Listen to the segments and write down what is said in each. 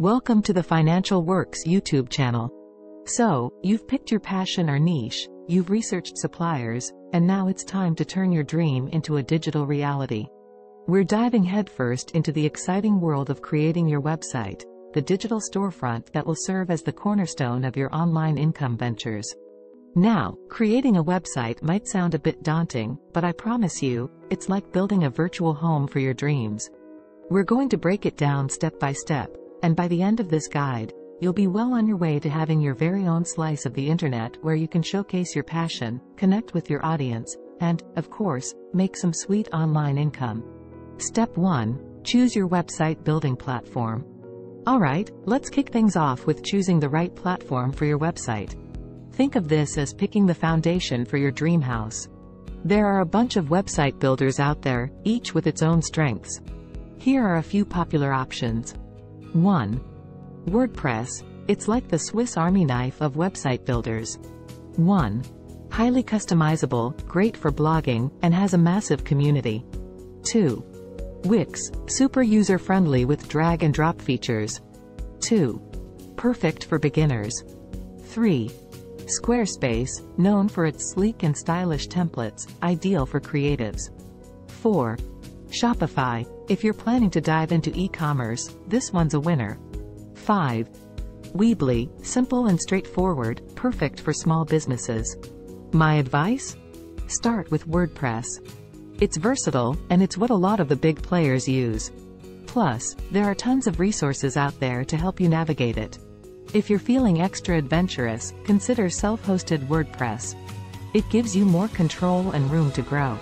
Welcome to the Financial Works YouTube channel. So, you've picked your passion or niche, you've researched suppliers, and now it's time to turn your dream into a digital reality. We're diving headfirst into the exciting world of creating your website, the digital storefront that will serve as the cornerstone of your online income ventures. Now, creating a website might sound a bit daunting, but I promise you, it's like building a virtual home for your dreams. We're going to break it down step by step, and by the end of this guide, you'll be well on your way to having your very own slice of the internet where you can showcase your passion, connect with your audience, and, of course, make some sweet online income. Step 1. Choose your website building platform. Alright, let's kick things off with choosing the right platform for your website. Think of this as picking the foundation for your dream house. There are a bunch of website builders out there, each with its own strengths. Here are a few popular options. 1. WordPress. It's like the Swiss Army knife of website builders. 1. Highly customizable, great for blogging, and has a massive community. 2. Wix. Super user-friendly with drag and drop features. 2. Perfect for beginners. 3. Squarespace, known for its sleek and stylish templates, ideal for creatives. 4. Shopify. If you're planning to dive into e-commerce, this one's a winner. 5. Weebly, simple and straightforward, perfect for small businesses. My advice? Start with WordPress. It's versatile, and it's what a lot of the big players use. Plus, there are tons of resources out there to help you navigate it. If you're feeling extra adventurous, consider self-hosted WordPress. It gives you more control and room to grow.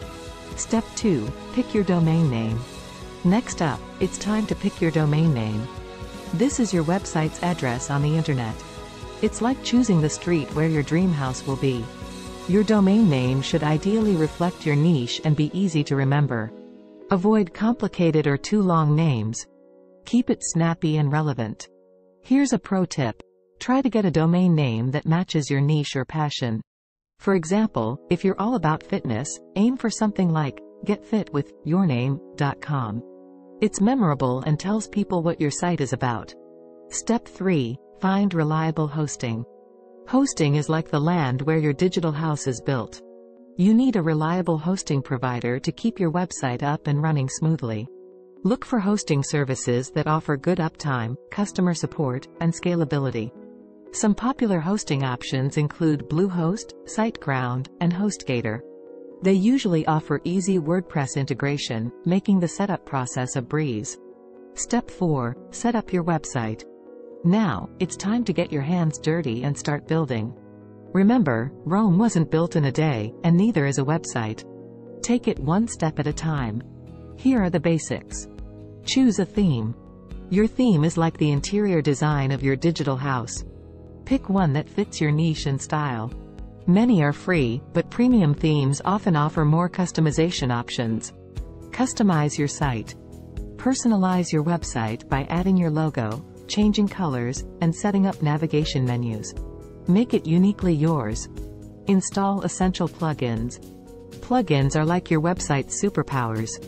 Step 2. Pick your domain name. Next up, it's time to pick your domain name. This is your website's address on the internet. It's like choosing the street where your dream house will be. Your domain name should ideally reflect your niche and be easy to remember. Avoid complicated or too long names. Keep it snappy and relevant. Here's a pro tip. Try to get a domain name that matches your niche or passion. For example, if you're all about fitness, aim for something like getfitwithyourname.com. It's memorable and tells people what your site is about. Step 3. Find reliable hosting. Hosting is like the land where your digital house is built. You need a reliable hosting provider to keep your website up and running smoothly. Look for hosting services that offer good uptime, customer support, and scalability. Some popular hosting options include Bluehost, SiteGround, and HostGator. They usually offer easy WordPress integration, making the setup process a breeze. Step 4. Set up your website. Now, it's time to get your hands dirty and start building. Remember, Rome wasn't built in a day, and neither is a website. Take it one step at a time. Here are the basics. Choose a theme. Your theme is like the interior design of your digital house. Pick one that fits your niche and style. Many are free, but premium themes often offer more customization options. Customize your site. Personalize your website by adding your logo, changing colors, and setting up navigation menus. Make it uniquely yours. Install essential plugins. Plugins are like your website's superpowers.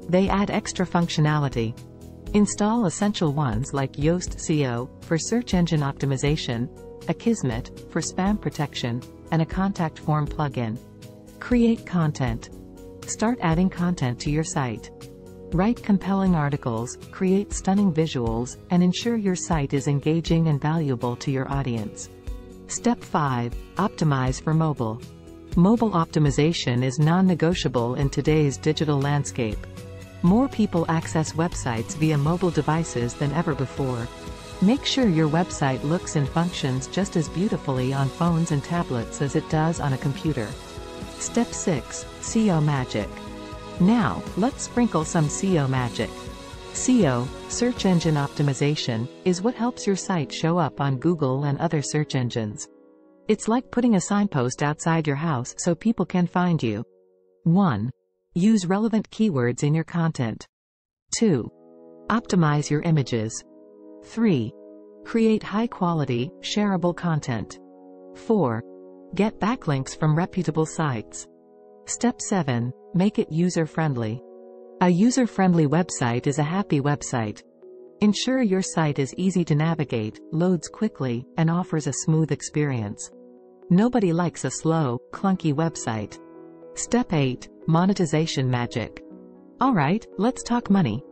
They add extra functionality. Install essential ones like Yoast SEO for search engine optimization, Akismet for spam protection, and a contact form plugin. Create content. Start adding content to your site. Write compelling articles, create stunning visuals, and ensure your site is engaging and valuable to your audience. Step 5. Optimize for mobile. Mobile optimization is non-negotiable in today's digital landscape. More people access websites via mobile devices than ever before. Make sure your website looks and functions just as beautifully on phones and tablets as it does on a computer. Step 6. SEO magic. Now, let's sprinkle some SEO magic. SEO, search engine optimization, is what helps your site show up on Google and other search engines. It's like putting a signpost outside your house so people can find you. 1. Use relevant keywords in your content. 2. Optimize your images. 3. Create high-quality, shareable content. 4. Get backlinks from reputable sites. Step 7. Make it user-friendly. A user-friendly website is a happy website. Ensure your site is easy to navigate, loads quickly, and offers a smooth experience. Nobody likes a slow, clunky website. Step 8. Monetization magic. Alright, let's talk money.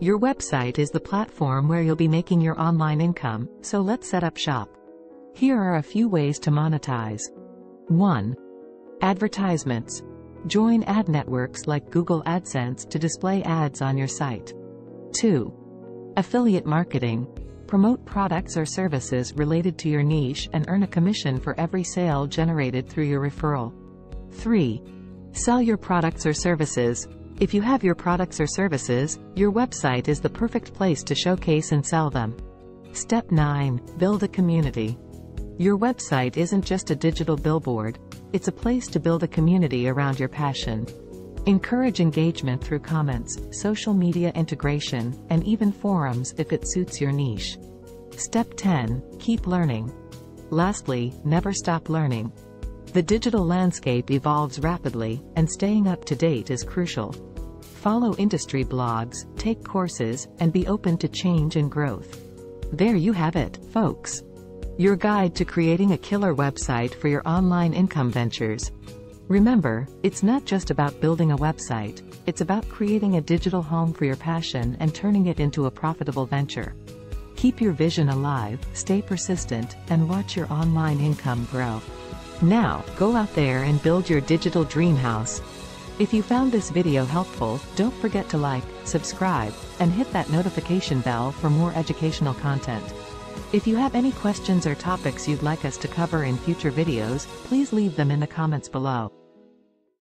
Your website is the platform where you'll be making your online income, so let's set up shop. Here are a few ways to monetize. 1. Advertisements. Join ad networks like Google AdSense to display ads on your site. 2. Affiliate marketing. Promote products or services related to your niche and earn a commission for every sale generated through your referral. 3. Sell your products or services. If you have your products or services, your website is the perfect place to showcase and sell them. Step 9. Build a community. Your website isn't just a digital billboard, it's a place to build a community around your passion. Encourage engagement through comments, social media integration, and even forums if it suits your niche. Step 10. Keep learning. Lastly, never stop learning. The digital landscape evolves rapidly, and staying up to date is crucial. Follow industry blogs, take courses, and be open to change and growth. There you have it, folks. Your guide to creating a killer website for your online income ventures. Remember, it's not just about building a website, it's about creating a digital home for your passion and turning it into a profitable venture. Keep your vision alive, stay persistent, and watch your online income grow. Now, go out there and build your digital dream house. If you found this video helpful, don't forget to like, subscribe, and hit that notification bell for more educational content. If you have any questions or topics you'd like us to cover in future videos, please leave them in the comments below.